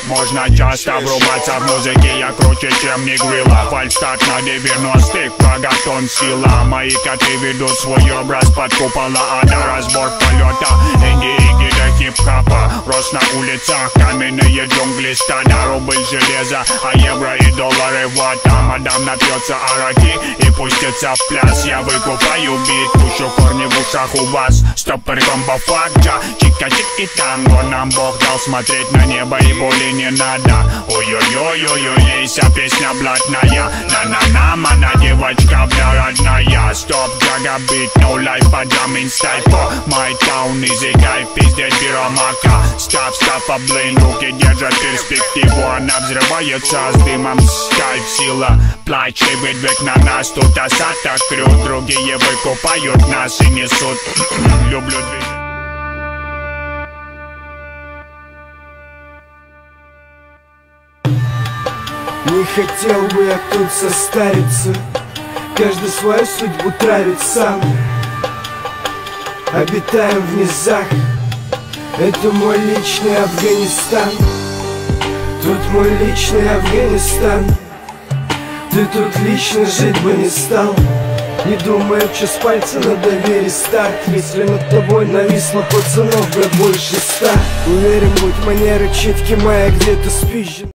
Можно часто врубаться в музыке, я круче, чем Нигрила. Фальстарт на 90-х, прогатон сила. Мои коты ведут свой образ под купола ада. Разбор полета, инди-иги до хип-хопа. Рос на улицах, каменные джунгли, стада. Рубль железа, а евро и доллары вата. Мадам напьется араки и пустится в пляс. Я выкупаю бит, пущу корни в ушах у вас. Стоппер комбо факджа, чика-чики танго. Нам Бог дал смотреть на небо и боли не надо. Ой-ой-ой-ой-ой, вся песня блатная. На-на-на, мана девочка, бля, родная. Стоп, джага, бит, no life, а джамин стайпо. My town, easy guy, пиздец, биромака. Став, а блин, руки держат перспективу. Она взрывается с дымом, скайп, сила. Плачи, выдвиг на нас, тут осадок крю. Другие выкупают нас и несут. Люблю движение. Не хотел бы я тут состариться, каждый свою судьбу травит сам. Обитаем в низах, это мой личный Афганистан. Тут мой личный Афганистан. Ты тут лично жить бы не стал. Не думая, что с пальца надавили старт. Если над тобой нависло пацанов, брат, больше 100. Уверен, будь манеры читки моя, где-то спизжен.